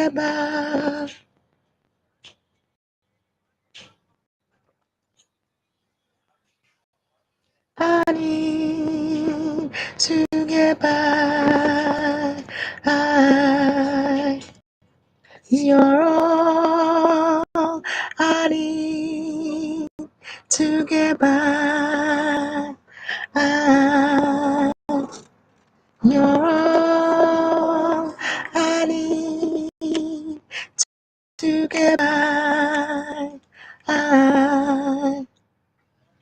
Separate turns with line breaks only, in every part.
together. I need to get by. You're all I need to get by. You're all I need to get by.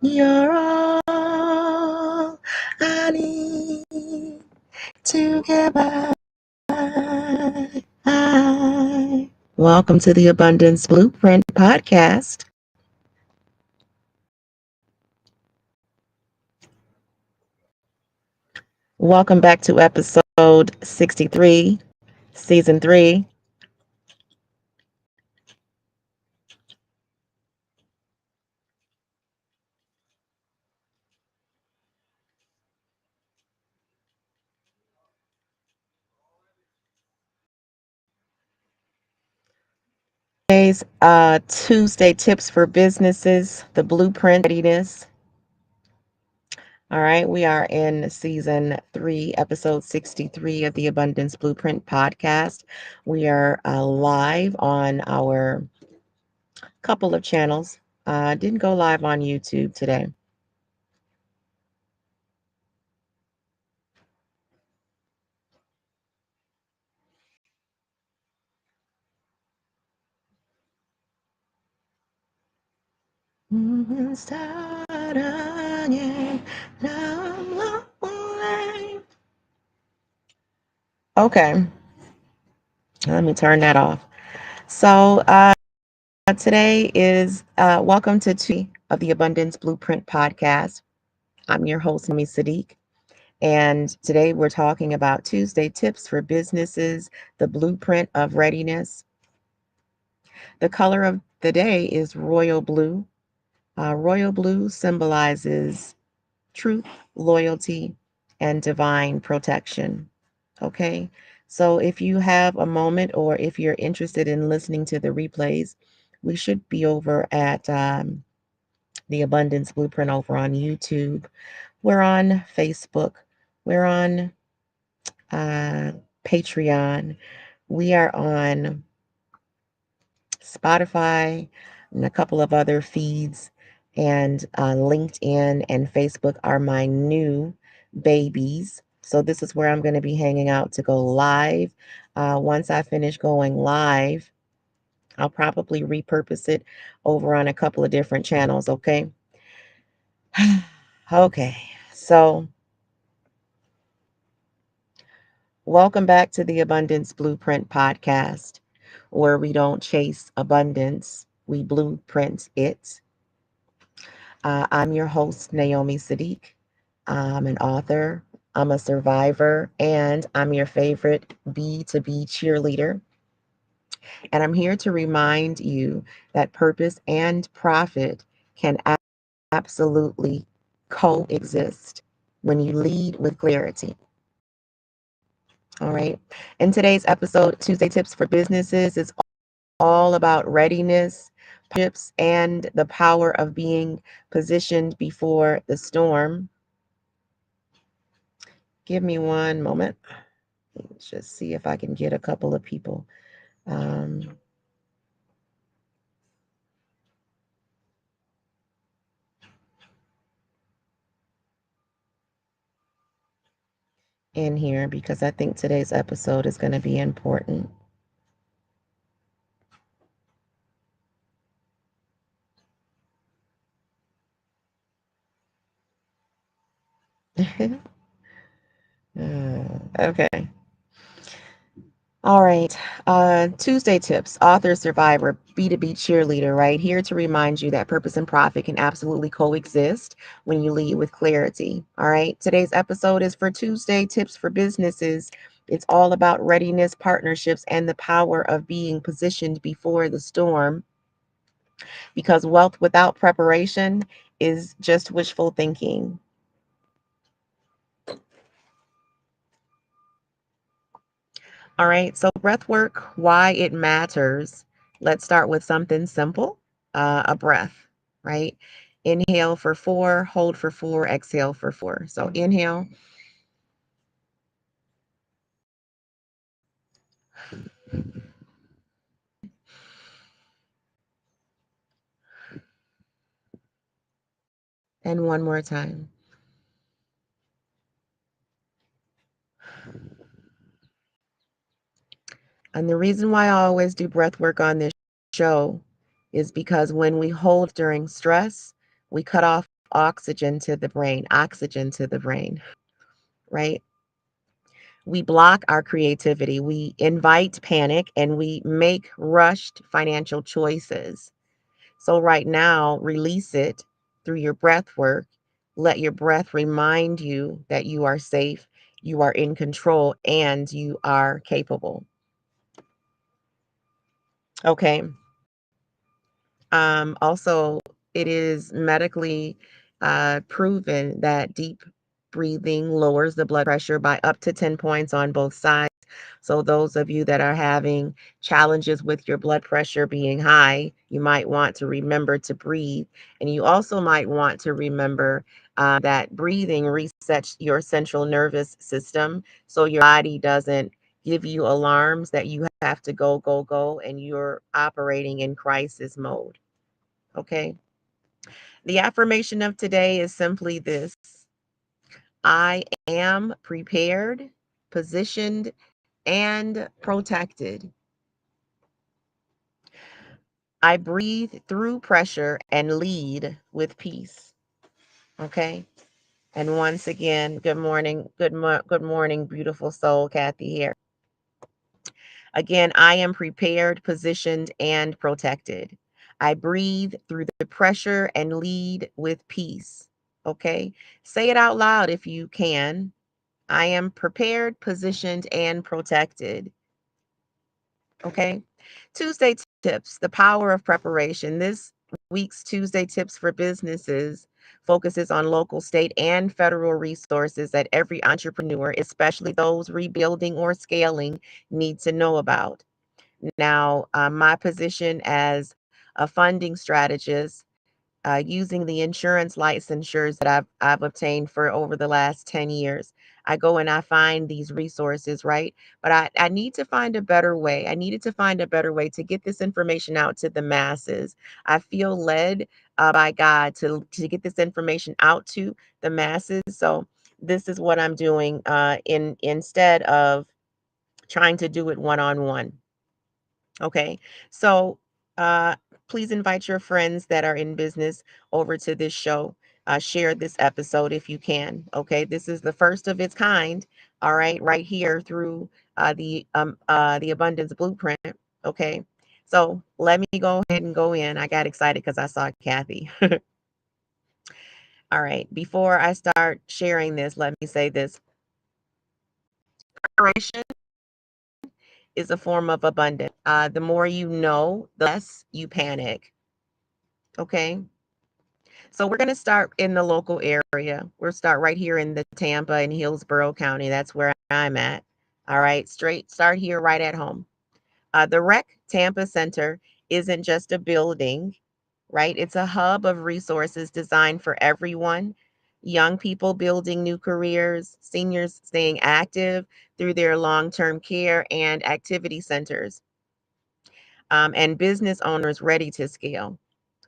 You're all I need to get by. Welcome to the Abundance Blueprint podcast. Welcome back to episode 63, season 3. Today's Tuesday tips for businesses, the blueprint readiness. All right, we are in season 3, episode 63 of the Abundance Blueprint podcast. We are live on our couple of channels. Didn't go live on YouTube today. Okay, let me turn that off. So today is welcome to Tuesday of the Abundance Blueprint podcast. I'm your host, Naomi Saadiq, and today we're talking about Tuesday tips for businesses, the blueprint of readiness. The color of the day is royal blue. Royal blue symbolizes truth, loyalty, and divine protection. Okay, so if you have a moment or if you're interested in listening to the replays, we should be over at the Abundance Blueprint over on YouTube. We're on Facebook. We're on Patreon. We are on Spotify and a couple of other feeds. And LinkedIn and Facebook are my new babies. So this is where I'm going to be hanging out to go live. Once I finish going live, I'll probably repurpose it over on a couple of different channels, okay? Okay, so welcome back to the Abundance Blueprint podcast, where we don't chase abundance, we blueprint it. I'm your host, Naomi Saadiq. I'm an author, I'm a survivor, and I'm your favorite B2B cheerleader. And I'm here to remind you that purpose and profit can absolutely coexist when you lead with clarity. All right. In today's episode, Tuesday Tips for Businesses is all about readiness, partnerships, and the power of being positioned before the storm. Give me one moment. Let's just see if I can get a couple of people. In here, because I think today's episode is going to be important. Okay. All right. Tuesday tips, author, survivor, B2B cheerleader, right? Here to remind you that purpose and profit can absolutely coexist when you lead with clarity. All right. Today's episode is for Tuesday tips for businesses. It's all about readiness, partnerships, and the power of being positioned before the storm. Because wealth without preparation is just wishful thinking. All right, so breath work, why it matters. Let's start with something simple, a breath, right? Inhale for 4, hold for 4, exhale for 4. So inhale and one more time. And the reason why I always do breath work on this show is because when we hold during stress, we cut off oxygen to the brain, right? We block our creativity, we invite panic, and we make rushed financial choices. So, right now, release it through your breath work. Let your breath remind you that you are safe, you are in control, and you are capable. Okay. Also, it is medically proven that deep breathing lowers the blood pressure by up to 10 points on both sides. So, those of you that are having challenges with your blood pressure being high, you might want to remember to breathe. And you also might want to remember that breathing resets your central nervous system so your body doesn't give you alarms that you have to go, go, go, and you're operating in crisis mode. Okay. The affirmation of today is simply this: I am prepared, positioned, and protected. I breathe through pressure and lead with peace. Okay. And once again, good morning, good morning, beautiful soul, Kathy here. Again, I am prepared, positioned, and protected. I breathe through the pressure and lead with peace. Okay. Say it out loud if you can. I am prepared, positioned, and protected. Okay. Tuesday tips, the power of preparation. This week's Tuesday tips for businesses focuses on local, state, and federal resources that every entrepreneur, especially those rebuilding or scaling, needs to know about. Now, my position as a funding strategist, using the insurance licensures that I've obtained for over the last 10 years. I go and I find these resources, right? But I need to find a better way. I needed to find a better way to get this information out to the masses. I feel led by God to get this information out to the masses. So this is what I'm doing in instead of trying to do it one on one. Okay. So uh, please invite your friends that are in business over to this show. Share this episode if you can. Okay. This is the first of its kind. All right. Right here through the Abundance Blueprint. Okay. So let me go ahead and go in. I got excited because I saw Kathy. All right. Before I start sharing this, let me say this: preparation is a form of abundance. The more you know, the less you panic. Okay. So we're going to start in the local area. We'll start right here in the Tampa and Hillsborough County. That's where I'm at. All right. Straight start here right at home. The REC Tampa Center isn't just a building, right? It's a hub of resources designed for everyone. Young people building new careers, seniors staying active through their long term care and activity centers, and business owners ready to scale.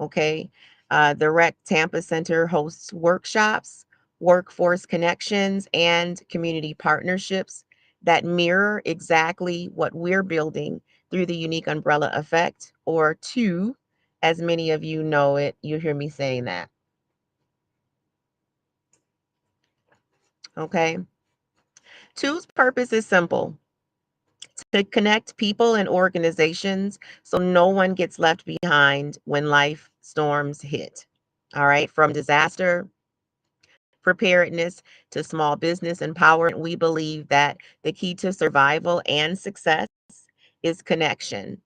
Okay. The REC Tampa Center hosts workshops, workforce connections, and community partnerships that mirror exactly what we're building through the unique umbrella effect, or TUUE, as many of you know it. You hear me saying that. Okay. TUUE's purpose is simple: to connect people and organizations so no one gets left behind when life storms hit. All right. From disaster preparedness to small business empowerment, we believe that the key to survival and success is connection.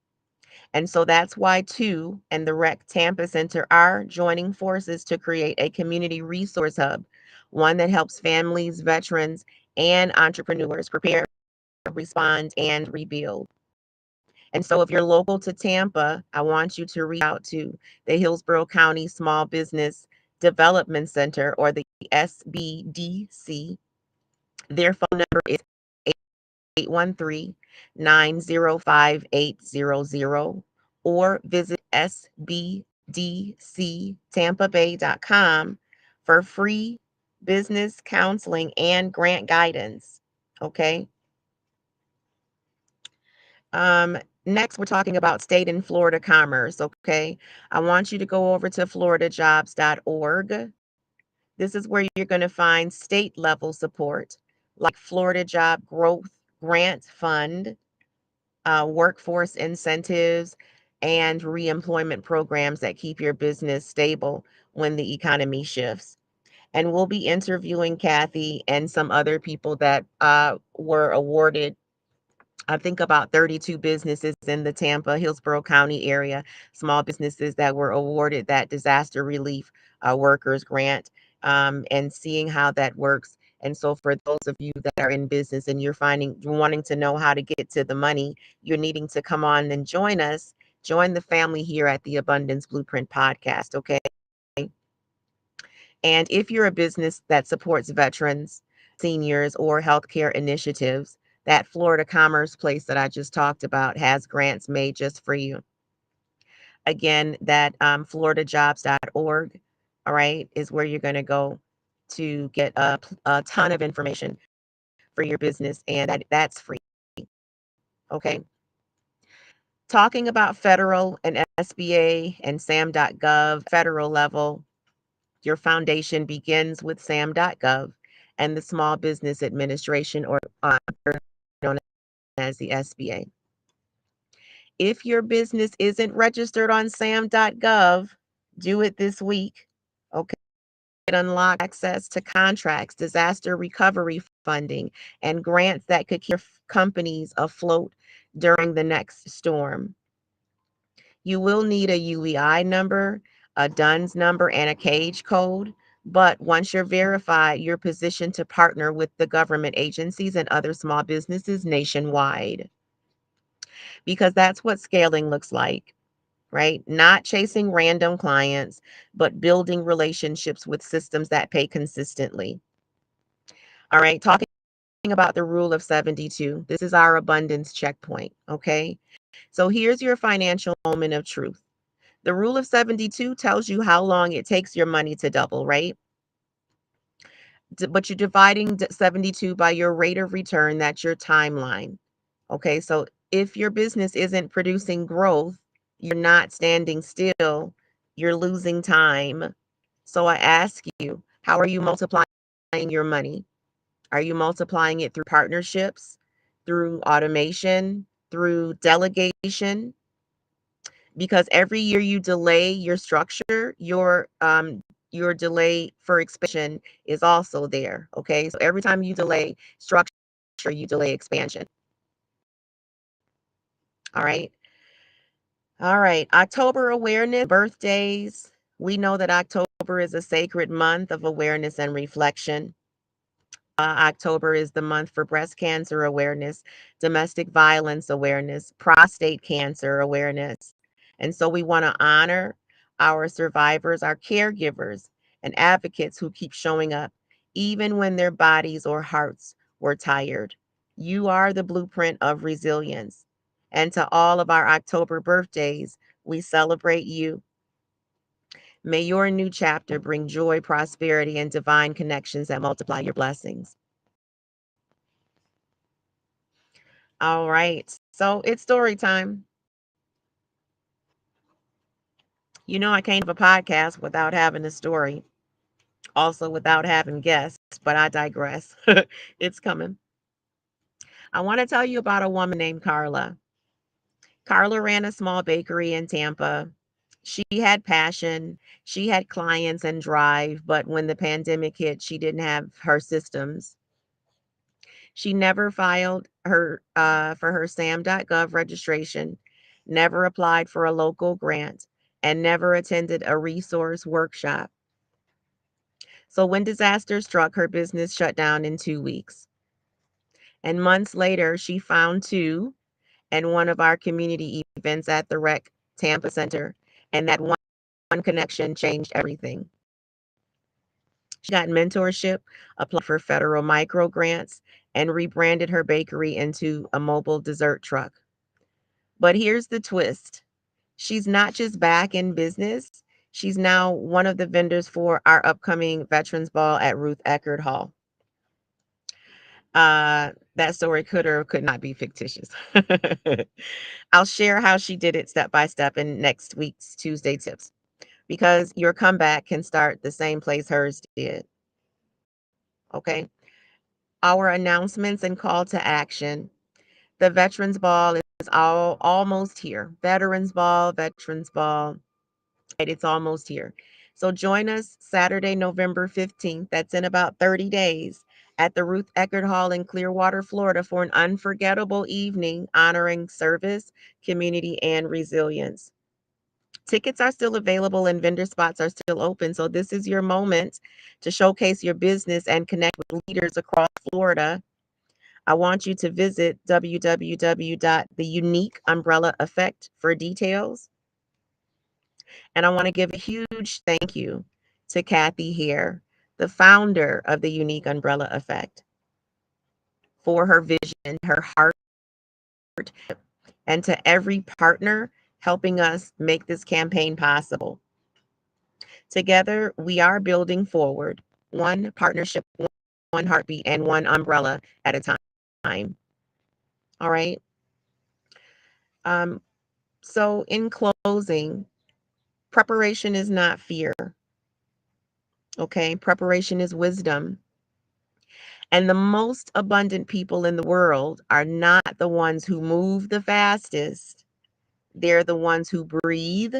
And so that's why TUUE and the REC Tampa Center are joining forces to create a community resource hub, one that helps families, veterans, and entrepreneurs prepare respond, and rebuild. And so if you're local to Tampa, I want you to reach out to the Hillsborough County Small Business Development Center, or the SBDC. Their phone number is 813-905-800, or visit sbdctampabay.com for free business counseling and grant guidance. Okay. Next, we're talking about state and Florida commerce. Okay. I want you to go over to floridajobs.org. This is where you're going to find state level support like Florida Job Growth Grant Fund, workforce incentives, and reemployment programs that keep your business stable when the economy shifts. And we'll be interviewing Kathy and some other people that were awarded, I think about 32 businesses in the Tampa, Hillsborough County area, small businesses that were awarded that disaster relief workers grant, and seeing how that works. And so for those of you that are in business and you're wanting to know how to get to the money, you're needing to come on and join us, join the family here at the Abundance Blueprint podcast. Okay. And if you're a business that supports veterans, seniors, or healthcare initiatives, that Florida Commerce Place that I just talked about has grants made just for you. Again, that floridajobs.org, all right, is where you're going to go to get a ton of information for your business, and that's free. Okay. Talking about federal and SBA and SAM.gov, federal level, your foundation begins with SAM.gov and the Small Business Administration, or known as the SBA. If your business isn't registered on SAM.gov, do it this week. Okay. Unlock access to contracts, disaster recovery funding, and grants that could keep companies afloat during the next storm. You will need a UEI number, a DUNS number, and a CAGE code. But once you're verified, you're positioned to partner with the government agencies and other small businesses nationwide. Because that's what scaling looks like, right? Not chasing random clients, but building relationships with systems that pay consistently. All right, talking about the rule of 72. This is our abundance checkpoint, okay? So here's your financial moment of truth. The rule of 72 tells you how long it takes your money to double, right? But you're dividing 72 by your rate of return. That's your timeline. Okay, so if your business isn't producing growth, you're not standing still, you're losing time. So I ask you, how are you multiplying your money? Are you multiplying it through partnerships, through automation, through delegation? Because every year you delay your structure, your delay for expansion is also there. Okay. So every time you delay structure, you delay expansion. All right. All right. October awareness, birthdays. We know that October is a sacred month of awareness and reflection. October is the month for breast cancer awareness, domestic violence awareness, prostate cancer awareness. And so we want to honor our survivors, our caregivers, and advocates who keep showing up, even when their bodies or hearts were tired. You are the blueprint of resilience. And to all of our October birthdays, we celebrate you. May your new chapter bring joy, prosperity, and divine connections that multiply your blessings. All right. So it's story time. You know, I can't have a podcast without having a story, also without having guests, but I digress. It's coming. I want to tell you about a woman named Carla. Carla ran a small bakery in Tampa. She had passion, she had clients and drive, but when the pandemic hit, she didn't have her systems. She never filed her for her SAM.gov registration, never applied for a local grant, and never attended a resource workshop. So when disaster struck, her business shut down in 2 weeks. And months later, she found TUUE and one of our community events at the REC Tampa Center. And that one connection changed everything. She got mentorship, applied for federal micro grants, and rebranded her bakery into a mobile dessert truck. But here's the twist. She's not just back in business. She's now one of the vendors for our upcoming Veterans Ball at Ruth Eckerd Hall. That story could or could not be fictitious. I'll share how she did it step by step in next week's Tuesday Tips, because your comeback can start the same place hers did. Okay. Our announcements and call to action. The Veterans Ball is almost here. Veterans Ball. It's almost here. So join us Saturday, November 15th. That's in about 30 days at the Ruth Eckerd Hall in Clearwater, Florida for an unforgettable evening honoring service, community, and resilience. Tickets are still available and vendor spots are still open. So this is your moment to showcase your business and connect with leaders across Florida. I want you to visit www.theuniqueumbrella.effect for details. And I want to give a huge thank you to Kathy Hare, the founder of the Unique Umbrella Effect, for her vision, her heart, and to every partner helping us make this campaign possible. Together, we are building forward, one partnership, one heartbeat, and one umbrella at a time. All right. So in closing, preparation is not fear. Okay. Preparation is wisdom. And the most abundant people in the world are not the ones who move the fastest. They're the ones who breathe,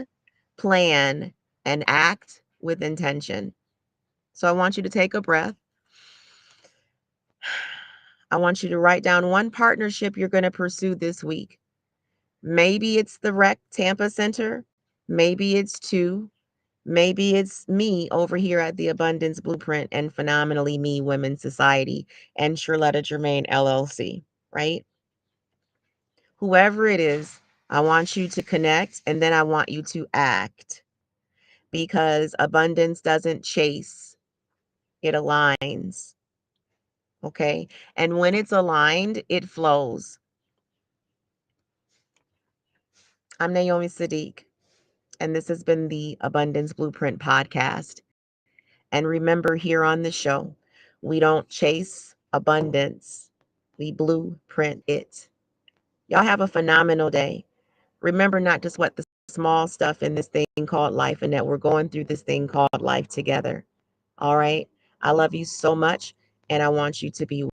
plan, and act with intention. So I want you to take a breath. I want you to write down one partnership you're going to pursue this week. Maybe it's the REC Tampa Center. Maybe it's TUUE. Maybe it's me over here at the Abundance Blueprint and Phenomenally Me Women's Society and Charlotta Germain LLC, right? Whoever it is, I want you to connect and then I want you to act, because abundance doesn't chase, it aligns. Okay. And when it's aligned, it flows. I'm Naomi Saadiq, and this has been the Abundance Blueprint podcast. And remember, here on the show, we don't chase abundance, we blueprint it. Y'all have a phenomenal day. Remember not just what the small stuff in this thing called life, and that we're going through this thing called life together. All right. I love you so much, and I want you to be